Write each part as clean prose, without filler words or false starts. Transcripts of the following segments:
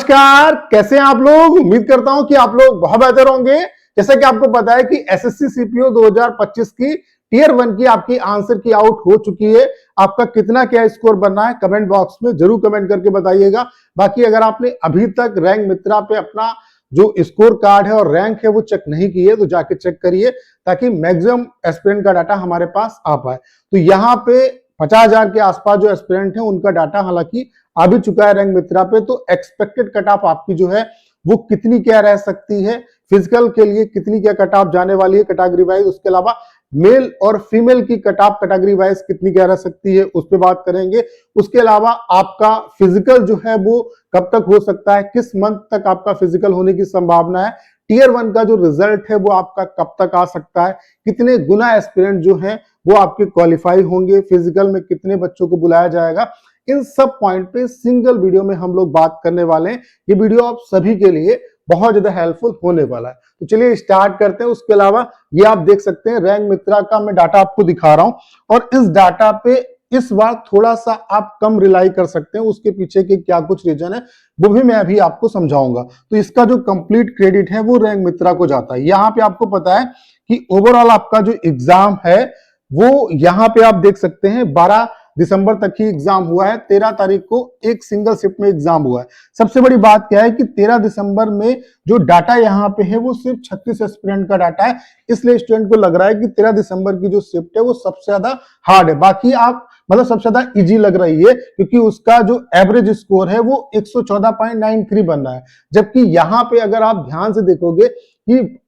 नमस्कार, कैसे हैं आप लोग। उम्मीद करता हूं कि आप लोग बहुत बेहतर होंगे। जैसा कि आपको पता है कि एसएससी सीपीओ 2025 की टियर 1 की आपकी आंसर की आउट हो चुकी है। आपका कितना क्या स्कोर बनना है कमेंट बॉक्स में जरूर कमेंट करके बताइएगा। बाकी अगर आपने अभी तक रैंक मित्रा पे अपना जो स्कोर कार्ड है और रैंक है वो चेक नहीं किए तो जाके चेक करिए, ताकि मैक्सिमम एस्पिरेंट का डाटा हमारे पास आ पाए। तो यहाँ पे 50,000 के आसपास जो एस्पिरेंट है उनका डाटा हालांकि आ भी चुका है रैंक मित्रा पे। तो एक्सपेक्टेड कट ऑफ आपकी जो है वो कितनी क्या रह सकती है, फिजिकल के लिए कितनी क्या कट ऑफ जाने वाली है कैटेगरी वाइज, उसके अलावा मेल और फीमेल की कट ऑफ कैटेगरी वाइज कितनी क्या रह सकती है उस पर बात करेंगे। उसके अलावा आपका फिजिकल जो है वो कब तक हो सकता है, किस मंथ तक आपका फिजिकल होने की संभावना है, टियर 1 का जो रिजल्ट है वो आपका कब तक आ सकता है, कितने गुना एस्पिरेंट जो है वो आपके क्वालिफाई होंगे, फिजिकल में कितने बच्चों को बुलाया जाएगा, इन सब पॉइंट पे सिंगल वीडियो में हम लोग बात करने वाले हैं। ये वीडियो आप सभी के लिए बहुत ज्यादा हेल्पफुल होने वाला है। तो चलिए स्टार्ट करते हैं। उसके अलावा ये आप देख सकते हैं रैंक मित्रा का मैं डाटा आपको दिखा रहा हूं और इस डाटा पे इस बार थोड़ा सा आप कम रिलाई कर सकते हैं। उसके पीछे के क्या कुछ रीजन है वो भी मैं अभी आपको समझाऊंगा। तो इसका जो कंप्लीट क्रेडिट है वो रैंक मित्रा को जाता है। यहाँ पे आपको पता है कि ओवरऑल आपका जो एग्जाम है वो यहाँ पे आप देख सकते हैं 12 दिसंबर तक ही एग्जाम हुआ है। 13 तारीख को एक सिंगल शिफ्ट में एग्जाम हुआ है। सबसे बड़ी बात क्या है कि 13 दिसंबर में जो डाटा यहाँ पे है वो सिर्फ 36 एस्पिरेंट का डाटा है। इसलिए स्टूडेंट को लग रहा है कि 13 दिसंबर की जो शिफ्ट है वो सबसे ज्यादा हार्ड है। बाकी आप मतलब सबसे ज्यादा इजी लग रही है क्योंकि उसका जो एवरेज स्कोर है वो 114.93 बन रहा है। जबकि यहाँ पे अगर आप ध्यान से देखोगे कि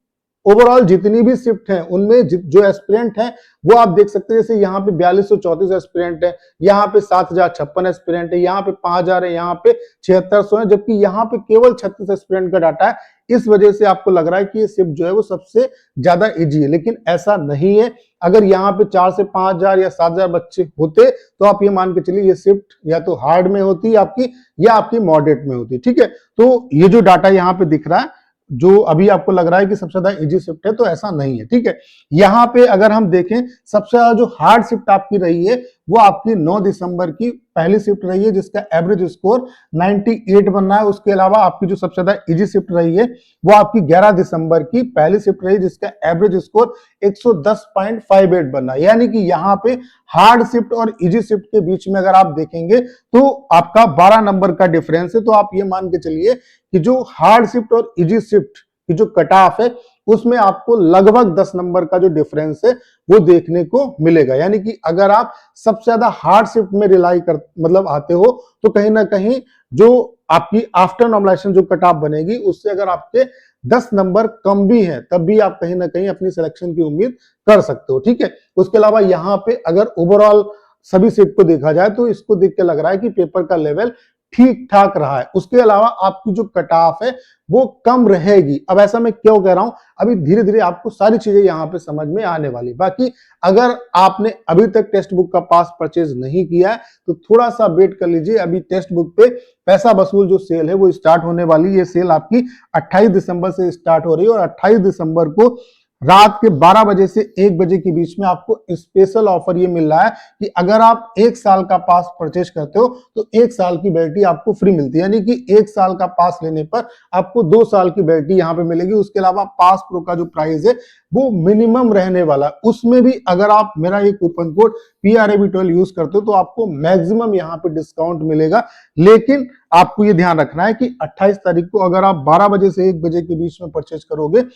ओवरऑल जितनी भी शिफ्ट है उनमें जो एस्पिरेंट है वो आप देख सकते हैं। जैसे यहाँ पे 4234 एस्पिरेंट है, यहाँ पे 7056 एस्पिरेंट है, यहाँ पे 5000 है, यहाँ पे 7600 है, जबकि यहाँ पे केवल 36 एस्पिरेंट का डाटा है। इस वजह से आपको लग रहा है कि ये शिफ्ट जो है वो सबसे ज्यादा इजी है, लेकिन ऐसा नहीं है। अगर यहाँ पे 4 से 5000 या 7000 बच्चे होते तो आप ये मान के चलिए ये शिफ्ट या तो हार्ड में होती आपकी या आपकी मॉडरेट में होती। ठीक है, तो ये जो डाटा यहाँ पे दिख रहा है जो अभी आपको लग रहा है कि सबसे ज्यादा इजी शिफ्ट है, तो ऐसा नहीं है। ठीक है, यहाँ पे अगर हम देखें सबसे ज्यादा जो हार्ड शिफ्ट आपकी रही है वो आपकी 9 दिसंबर की पहली शिफ्ट रही है जिसका एवरेज स्कोर 98 बनना है। उसके अलावा आपकी जो सबसे ज्यादा इजी शिफ्ट रही है वो आपकी 11 दिसंबर की पहली शिफ्ट रही जिसका एवरेज स्कोर 110.58 बनना है। यानी कि यहाँ पे हार्ड शिफ्ट और इजी शिफ्ट के बीच में अगर आप देखेंगे तो आपका 12 नंबर का डिफरेंस है। तो आप ये मान के चलिए कि जो हार्ड शिफ्ट और इजी शिफ्ट की जो कट ऑफ है उसमें आपको लगभग 10 नंबर का जो डिफरेंस है वो देखने को मिलेगा। यानी कि अगर आप सबसे ज्यादा हार्ड शिफ्ट में रिलाई कर मतलब आते हो तो कहीं ना कहीं जो आपकी आफ्टर नॉर्मलाइजेशन जो कट ऑफ बनेगी उससे अगर आपके 10 नंबर कम भी है तब भी आप कहीं ना कहीं अपनी सिलेक्शन की उम्मीद कर सकते हो। ठीक है, उसके अलावा यहाँ पे अगर ओवरऑल सभी शिफ्ट को देखा जाए तो इसको देख के लग रहा है कि पेपर का लेवल ठीक ठाक रहा है। उसके अलावा आपकी जो कट ऑफ है वो कम रहेगी। अब ऐसा मैं क्यों कह रहा हूं, अभी धीरे धीरे आपको सारी चीजें यहां पे समझ में आने वाली। बाकी अगर आपने अभी तक टेक्स्ट बुक का पास परचेज नहीं किया है तो थोड़ा सा वेट कर लीजिए। अभी टेक्स्ट बुक पे पैसा वसूल जो सेल है वो स्टार्ट होने वाली। ये सेल आपकी 28 दिसंबर से स्टार्ट हो रही है और 28 दिसंबर को रात के 12 बजे से 1 बजे के बीच में आपको स्पेशल ऑफर ये मिल रहा है कि अगर आप 1 साल का पास परचेज करते हो तो 1 साल की बैटरी आपको फ्री मिलती है। यानी कि 1 साल का पास लेने पर आपको 2 साल की बैटरी यहाँ पे मिलेगी। उसके अलावा पास प्रो का जो प्राइस है वो मिनिमम रहने वाला है। उसमें भी अगर आप मेरा ये कूपन कोड PRAB12 यूज करते हो तो आपको मैक्सिमम यहाँ पे डिस्काउंट मिलेगा। लेकिन आपको ये ध्यान रखना है कि 28 तारीख को अगर आप 12 बजे से 1 बजे के बीच में परचेज करोगे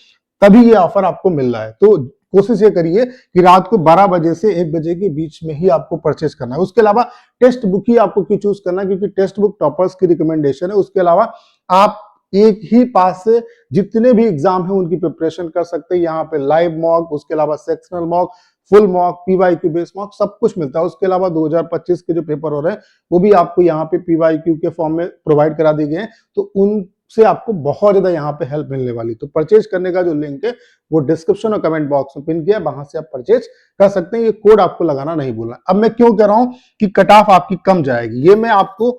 तभी ये ऑफर आपको मिल रहा है। तो कोशिश ये करिए कि रात को 12 बजे से 1 बजे के बीच में ही आपको परचेज करना है। उसके अलावा टेक्स्ट बुक ही आपको क्यों चूज करना है, क्योंकि टेक्स्ट बुक टॉपर्स की रिकमेंडेशन है। उसके अलावा आप एक ही पास से जितने भी एग्जाम है उनकी प्रिपरेशन कर सकते हैं। यहाँ पे लाइव मॉक, उसके अलावा sectional mock, full mock, PYQ base mock सब कुछ मिलता है। उसके अलावा 2025 के जो पेपर हो रहे हैं वो भी आपको यहाँ पे PYQ के फॉर्म में प्रोवाइड करा दिए गए हैं। तो उन से आपको बहुत ज्यादा यहाँ पे हेल्प मिलने वाली। तो परचेज करने का जो लिंक है वो डिस्क्रिप्शन और कमेंट बॉक्स में पिन किया है, वहां से आप परचेज कर सकते हैं। ये कोड आपको लगाना नहीं बोला। अब मैं क्यों कह रहा हूं कि कट ऑफ आपकी कम जाएगी, ये मैं आपको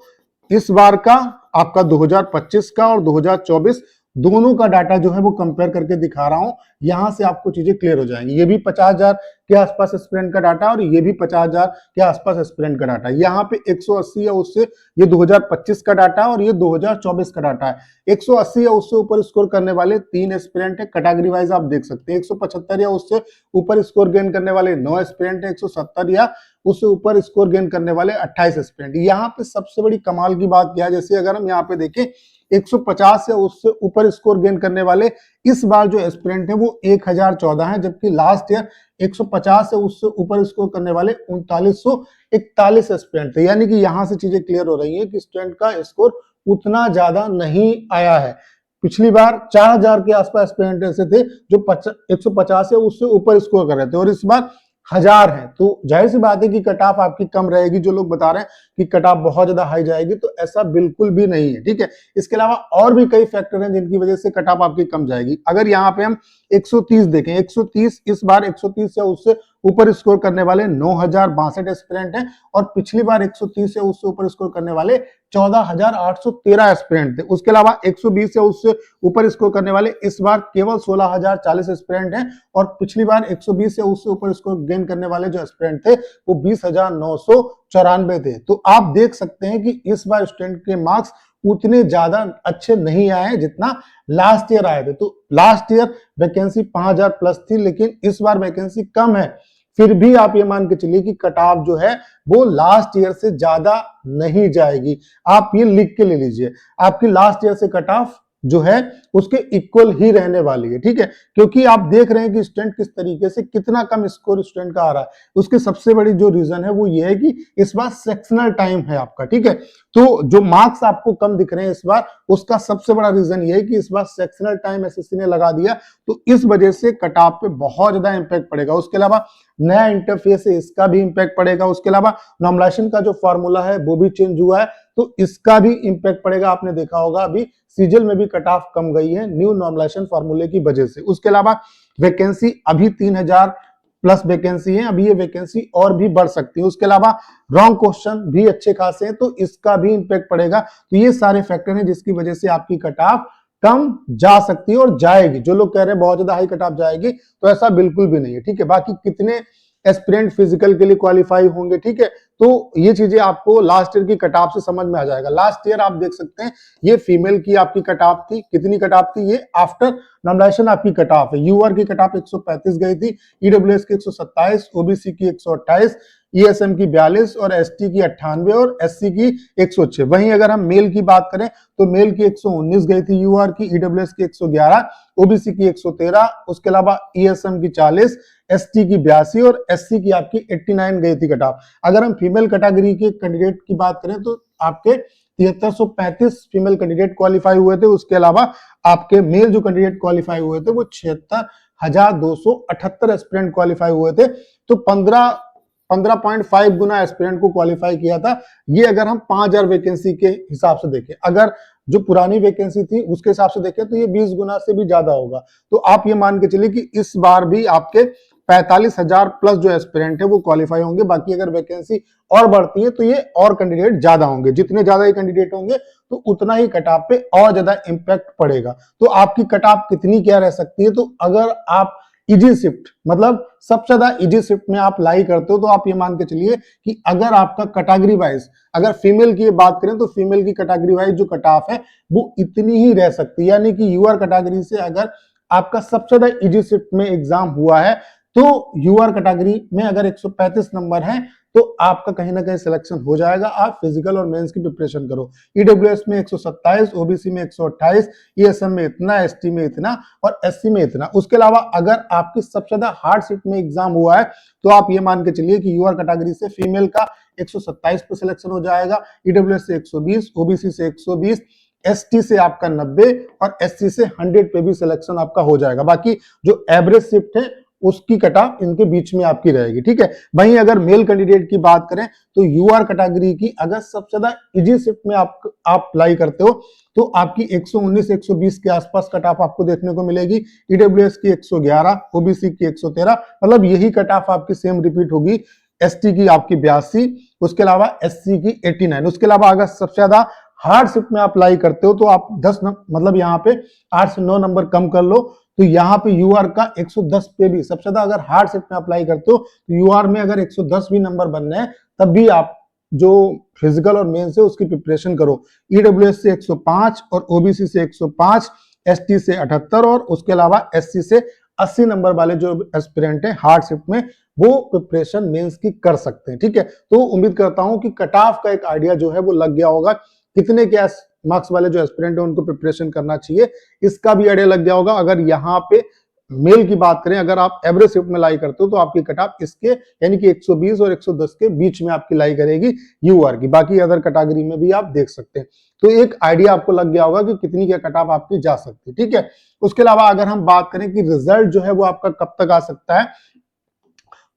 इस बार का आपका 2025 का और 2024 दोनों का डाटा जो है वो कंपेयर करके दिखा रहा हूं, यहां से आपको चीजें क्लियर हो जाएंगी। ये भी 50,000 के आसपास एस्पिरेंट का डाटा और ये भी 50,000 के आसपास एस्पिरेंट का डाटा। यहाँ पे 180 या उससे ये 2025 का डाटा और ये 2024 का डाटा है। 180 या उससे ऊपर स्कोर करने वाले 3 एस्पिरेंट है, कैटेगरी वाइज आप देख सकते हैं। 175 या उससे ऊपर स्कोर गेन करने वाले 9 एस्पिरेंट है। 170 या उससे ऊपर स्कोर गेन करने वाले 28 एस्पिरेंट। यहाँ पे सबसे बड़ी कमाल की बात क्या है, जैसे अगर हम यहाँ पे देखें 150 या उससे ऊपर स्कोर गेन करने वाले इस बार जो एस्पिरेंट है वो 1014 है, जबकि लास्ट ईयर 150 से उससे ऊपर स्कोर करने वाले 3941 एस्पिरेंट थे। यानी कि यहां से चीजें क्लियर हो रही है कि स्टूडेंट का स्कोर उतना ज्यादा नहीं आया है। पिछली बार 4000 के आसपास एस्पिरेंट ऐसे थे जो 150 या उससे ऊपर स्कोर कर रहे थे और इस बार 1000 है। तो जाहिर सी बात है कि कट ऑफ आपकी कम रहेगी। जो लोग बता रहे हैं कि कट ऑफ बहुत ज्यादा हाई जाएगी, तो ऐसा बिल्कुल भी नहीं है, ठीक है। इसके अलावा और भी कई फैक्टर हैं जिनकी वजह से कट ऑफ आपकी कम जाएगी। अगर यहाँ पे हम 130 देखें, 130 इस बार 130 या उससे ऊपर स्कोर करने वाले 9062 एस्पिरेंट हैं और पिछली बार 130 या उससे ऊपर स्कोर करने वाले 14,813 एस्पिरेंट थे। उसके अलावा 120 या उससे ऊपर स्कोर करने वाले इस बार केवल 16,040 एस्पिरेंट हैं और पिछली बार 120 या उससे ऊपर स्कोर गेन करने वाले जो एस्पिरेंट थे वो 20,994 थे। तो आप देख सकते हैं कि इस बार स्टूडेंट के मार्क्स उतने ज्यादा अच्छे नहीं आए हैं जितना लास्ट ईयर आए थे। तो लास्ट ईयर वैकेंसी 5000 प्लस थी, लेकिन इस बार वैकेंसी कम है। फिर भी आप ये मान के चलिए कि कट ऑफ जो है वो लास्ट ईयर से ज्यादा नहीं जाएगी। आप ये लिख के ले लीजिए, आपकी लास्ट ईयर से कट ऑफ जो है उसके इक्वल ही रहने वाली है, ठीक है। क्योंकि आप देख रहे हैं कि स्टूडेंट किस तरीके से कितना कम स्कोर स्टूडेंट का आ रहा है। उसकी सबसे बड़ी जो रीजन है वो ये है कि इस बार सेक्शनल टाइम है आपका, ठीक है। तो जो मार्क्स आपको कम दिख रहे हैं इस बार, उसका सबसे बड़ा रीजन ये है कि इस बार सेक्शनल टाइम एसएससी ने लगा दिया, तो इस वजह से कट ऑफ पे बहुत ज्यादा इंपैक्ट पड़ेगा। उसके अलावा नया इंटरफेस है, इसका भी इंपैक्ट पड़ेगा। उसके अलावा नॉर्मलाइजेशन का जो फॉर्मूला है वो भी चेंज हुआ है, तो इसका भी इंपैक्ट पड़ेगा। आपने देखा होगा अभी सीजीएल में भी कट ऑफ कम गई है न्यू नॉर्मलाइजेशन फॉर्मूले की वजह से। उसके अलावा वैकेंसी अभी 3000 प्लस वैकेंसी है, अभी ये वैकेंसी और भी बढ़ सकती है। उसके अलावा रॉन्ग क्वेश्चन भी अच्छे खासे हैं, तो इसका भी इंपैक्ट पड़ेगा। तो ये सारे फैक्टर हैं जिसकी वजह से आपकी कट ऑफ कम जा सकती है और जाएगी। जो लोग कह रहे हैं बहुत ज्यादा हाई कट ऑफ जाएगी, तो ऐसा बिल्कुल भी नहीं है, ठीक है। बाकी कितने एस्पिरेंट फिजिकल के लिए क्वालिफाई होंगे, ठीक है, तो ये चीजें आपको लास्ट ईयर की कट ऑफ से समझ में आ जाएगा। लास्ट ईयर आप देख सकते हैं ये फीमेल की आपकी कट ऑफ थी, कितनी कट ऑफ थी, ये आफ्टर नॉर्मलाइजेशन आपकी कट ऑफ है। यूआर की कट ऑफ 135 गई थी, ईडब्ल्यूएस की 127, ओबीसी की 128, ईएसएम की 42 और एसटी की 98 और एससी की 106। वहीं अगर हम मेल की बात करें तो मेल की 119 गई थी यूआर की, ईडब्ल्यूएस की 111, ओबीसी की 113, उसके अलावा ईएसएम की 40, एसटी की 82 और एससी की आपकी 89 गई थी कट ऑफ। अगर हम फीमेल कैटेगरी के कैंडिडेट की बात करें तो आपके 7335 फीमेल कैंडिडेट क्वालिफाई हुए थे। उसके अलावा आपके मेल जो कैंडिडेट क्वालिफाई हुए थे वो 76,278 एस्पिरेंट क्वालिफाई हुए थे। तो 15.5 गुना एस्पिरेंट को क्वालिफाई किया था। ये अगर हम 5000 वैकेंसी के हिसाब से देखें, अगर जो पुरानी वैकेंसी थी उसके हिसाब से देखें तो ये 20 गुना से भी ज्यादा होगा। तो आप ये मान के चलिए कि इस बार भी आपके 45,000 प्लस जो एस्पिरेंट है वो क्वालिफाई होंगे। बाकी अगर वैकेंसी और बढ़ती है तो ये और कैंडिडेट ज्यादा होंगे। जितने ज्यादा ये कैंडिडेट होंगे तो उतना ही कट ऑफ पे और ज्यादा इंपैक्ट पड़ेगा। तो आपकी कट ऑफ कितनी क्या रह सकती है, तो अगर आप इजी शिफ्ट मतलब सबसे ज्यादा इजी शिफ्ट में आप लाई करते हो तो आप ये मान के चलिए कि अगर आपका कैटेगरी वाइज, अगर फीमेल की बात करें तो फीमेल की कैटेगरी वाइज जो कट ऑफ है वो इतनी ही रह सकती है। यानी कि यूआर कैटेगरी से अगर आपका सबसे ज्यादा इजी शिफ्ट में एग्जाम हुआ है तो यूआर कैटेगरी में अगर 135 नंबर है तो आपका कहीं ना कहीं सिलेक्शन हो जाएगा। आप फिजिकल और मेंस की प्रिपरेशन करो। ईडब्ल्यूएस में 127, ओबीसी में 128, ईएसएम में इतना, एसटी में इतना और एससी में इतना। उसके अलावा अगर आपकी सबसे ज्यादा हार्ड सीट में एग्जाम हुआ है तो आप ये मान के चलिए कि यूआर कैटेगरी से फीमेल का 127 पे सिलेक्शन हो जाएगा, ईडब्ल्यूएस से 120, ओबीसी से 120, एसटी से आपका 90 और एससी से 100 पे भी सिलेक्शन आपका हो जाएगा। बाकी जो एवरेज शिफ्ट है उसकी कट ऑफ इनके बीच में आपकी रहेगी, ठीक है। वहीं अगर मेल कैंडिडेट की बात करें तो यूआर कैटेगरी की अगर सबसे ज्यादा इजी शिफ्ट में आप अप्लाई करते हो तो आपकी 119 120 के आसपास कट ऑफ आपको देखने को मिलेगी। ईडब्ल्यूएस की 111, ओबीसी की 113, मतलब यही कट ऑफ आपकी सेम रिपीट होगी। एसटी की आपकी 82, उसके अलावा एससी की 89। उसके अलावा अगर सबसे ज्यादा हार्डशिप में अप्लाई करते हो तो आप 10 मतलब यहाँ पे 8 से 9 नंबर कम कर लो, तो यहाँ पे यूआर का 110 पे भी सबसे ज्यादा अगर हार्डशिप में अप्लाई करते हो तो यूआर में अगर 110 भी नंबर बनने हैं तब भी आप जो फिजिकल और मेंस है उसकी प्रिपरेशन करो। ईडब्ल्यूएस से 105 और ओबीसी से 105, एसटी से 78 और उसके अलावा एससी से 80 नंबर वाले जो एस्पिरेंट हैं हार्डशिप में वो प्रिपरेशन मेंस की कर सकते हैं। ठीक है, तो उम्मीद करता हूं कि कट ऑफ का एक आइडिया जो है वो लग गया होगा, कितने क्या मार्क्स वाले जो एस्पिरेंट है उनको प्रिपरेशन करना चाहिए इसका भी आइडिया लग गया होगा। अगर यहाँ पे मेल की बात करें, अगर आप एवरेज शिफ्ट में लाई करते हो तो आपकी कट ऑफ इसके यानी कि 120 और 110 के बीच में आपकी लाई करेगी यूआर की। बाकी अदर कैटेगरी में भी आप देख सकते हैं, तो एक आइडिया आपको लग गया होगा कि कितनी क्या कट ऑफ आपकी जा सकती है। ठीक है, उसके अलावा अगर हम बात करें कि रिजल्ट जो है वो आपका कब तक आ सकता है,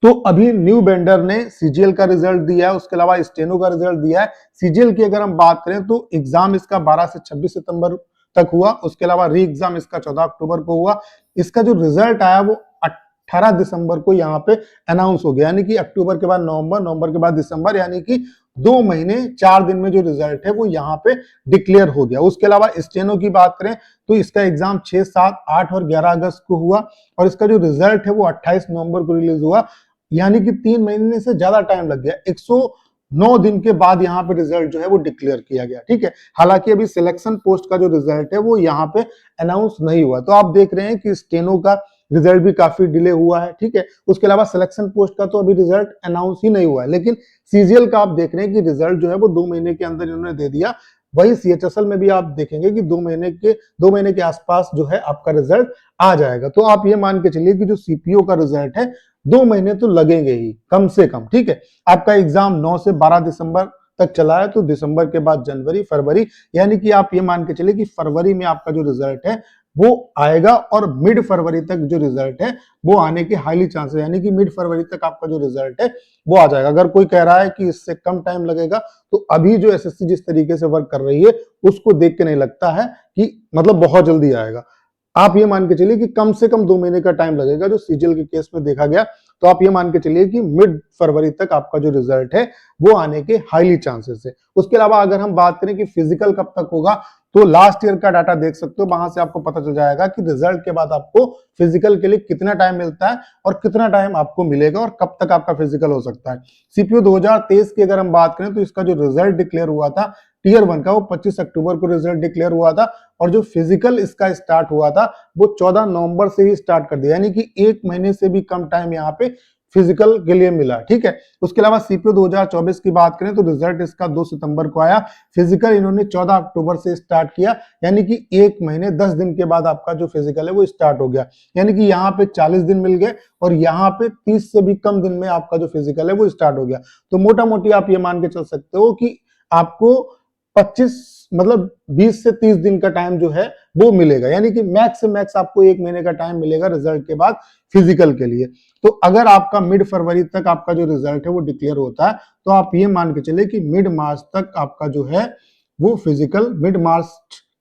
तो अभी न्यू वेंडर ने सीजीएल का रिजल्ट दिया है, उसके अलावा स्टेनो का रिजल्ट दिया है। सीजीएल की अगर हम बात करें तो एग्जाम इसका 12 से 26 सितंबर तक हुआ, उसके अलावा री एग्जाम इसका 14 अक्टूबर को हुआ। इसका जो रिजल्ट आया वो 18 दिसंबर को यहाँ पे अनाउंस हो गया, यानी कि अक्टूबर के बाद नवंबर, नवंबर के बाद दिसंबर, यानी कि 2 महीने 4 दिन में जो रिजल्ट है वो यहाँ पे डिक्लेयर हो गया। उसके अलावा स्टेनो की बात करें तो इसका एग्जाम 6, 7, 8 और 11 अगस्त को हुआ और इसका जो रिजल्ट है वो 28 नवंबर को रिलीज हुआ, यानी कि 3 महीने से ज्यादा टाइम लग गया। 109 दिन के बाद यहाँ पे रिजल्ट जो है वो डिक्लेयर किया गया। ठीक है, हालांकि अभी सिलेक्शन पोस्ट का जो रिजल्ट है वो यहाँ पे अनाउंस नहीं हुआ, तो आप देख रहे हैं कि स्टेनो का रिजल्ट भी काफी डिले हुआ है। ठीक है, उसके अलावा सिलेक्शन पोस्ट का तो अभी रिजल्ट अनाउंस ही नहीं हुआ है, लेकिन सीजीएल का आप देख रहे हैं कि रिजल्ट जो है वो 2 महीने के अंदर इन्होंने दे दिया। वही सीएचएसएल में भी आप देखेंगे कि 2 महीने के आसपास जो है आपका रिजल्ट आ जाएगा। तो आप ये मान के चलिए कि जो सीपीओ का रिजल्ट है 2 महीने तो लगेंगे ही कम से कम। ठीक है, आपका एग्जाम 9 से 12 दिसंबर तक चला है, तो दिसंबर के बाद जनवरी, फरवरी, यानी कि आप ये मान के चलिए कि फरवरी में आपका जो रिजल्ट है वो आएगा और मिड फरवरी तक जो रिजल्ट है वो आने के हाईली चांसेस, यानी कि मिड फरवरी तक आपका जो रिजल्ट है वो आ जाएगा। अगर कोई कह रहा है कि इससे कम टाइम लगेगा तो अभी जो एसएससी जिस तरीके से वर्क कर रही है उसको देख के नहीं लगता है कि मतलब बहुत जल्दी आएगा। आप ये मान के चलिए कि कम से कम 2 महीने का टाइम लगेगा, जो सीजीएल के केस में देखा गया। तो आप ये मान के चलिए कि मिड फरवरी तक आपका जो रिजल्ट है वो आने के हाईली चांसेस है। उसके अलावा अगर हम बात करें कि फिजिकल कब तक होगा, तो लास्ट ईयर का डाटा देख सकते हो, वहां से आपको पता चल जाएगा कि रिजल्ट के बाद आपको फिजिकल के लिए कितना टाइम मिलता है और कितना टाइम आपको मिलेगा और कब तक आपका फिजिकल हो सकता है। सीपीयू 2023 की अगर हम बात करें तो इसका जो रिजल्ट डिक्लेयर हुआ था टीयर 1 का वो 25 अक्टूबर को रिजल्ट डिक्लेयर हुआ था और जो फिजिकल इसका स्टार्ट हुआ था वो 14 नवंबर से ही स्टार्ट कर दिया, यानी कि 1 महीने से भी कम टाइम यहाँ पे फिजिकल के लिए मिला। ठीक है, उसके अलावा सीपीयू 2024 की बात करें तो रिजल्ट इसका 2 सितंबर को आया, फिजिकल इन्होंने 14 अक्टूबर से स्टार्ट किया, यानी कि 1 महीने 10 दिन के बाद आपका जो फिजिकल है वो स्टार्ट हो गया, यानी कि यहाँ पे 40 दिन मिल गए और यहाँ पे 30 से भी कम दिन में आपका जो फिजिकल है वो स्टार्ट हो गया। तो मोटा मोटी आप ये मान के चल सकते हो कि आपको 25 मतलब 20 से 30 दिन का टाइम जो है वो मिलेगा, यानी कि मैक्स से मैक्स आपको 1 महीने का टाइम मिलेगा रिजल्ट के बाद फिजिकल के लिए। तो अगर आपका मिड फरवरी तक आपका जो रिजल्ट है वो डिक्लेयर होता है तो आप ये मान के चले कि मिड मार्च तक आपका जो है वो फिजिकल, मिड मार्च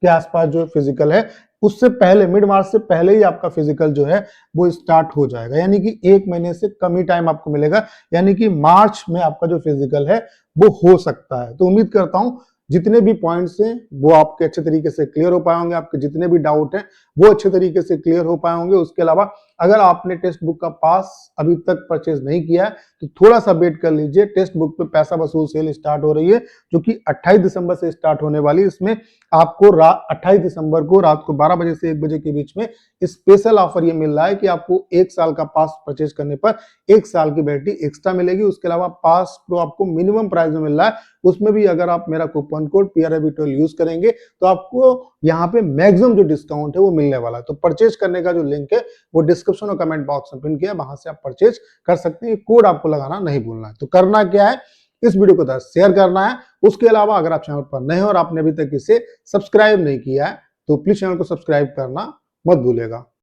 के आसपास जो फिजिकल है उससे पहले, मिड मार्च से पहले ही आपका फिजिकल जो है वो स्टार्ट हो जाएगा, यानी कि 1 महीने से कम ही टाइम आपको मिलेगा, यानी कि मार्च में आपका जो फिजिकल है वो हो सकता है। तो उम्मीद करता हूं जितने भी पॉइंट्स हैं वो आपके अच्छे तरीके से क्लियर हो पाए होंगे, आपके जितने भी डाउट हैं वो अच्छे तरीके से क्लियर हो पाए होंगे। उसके अलावा अगर आपने टेक्स्ट बुक का पास अभी तक परचेज नहीं किया है तो थोड़ा सा वेट कर लीजिए, टेक्स्ट बुक पे पैसा वसूल सेल स्टार्ट हो रही है जो कि 28 दिसंबर से स्टार्ट होने वाली है। इसमें आपको 28 दिसंबर को रात को 12 बजे से 1 बजे के बीच में स्पेशल ऑफर ये मिल रहा है कि आपको 1 साल का पास परचेज करने पर 1 साल की वैलिडिटी एक्स्ट्रा मिलेगी। उसके अलावा पास प्रो आपको मिनिमम प्राइस में मिल रहा है, उसमें भी अगर आप मेरा कूपन कोड PRAV12 यूज करेंगे तो आपको यहाँ पे मैक्सिमम जो डिस्काउंट है वो मिलने वाला है। तो परचेज करने का जो लिंक है वो डिस्क्रिप्शन और कमेंट बॉक्स में पिन किया है, वहां से आप परचेज कर सकते हैं। कोड आपको लगाना नहीं भूलना है। तो करना क्या है, इस वीडियो को शेयर करना है। उसके अलावा अगर आप चैनल पर नए हो और आपने अभी तक इसे सब्सक्राइब नहीं किया है तो प्लीज चैनल को सब्सक्राइब करना मत भूलिएगा।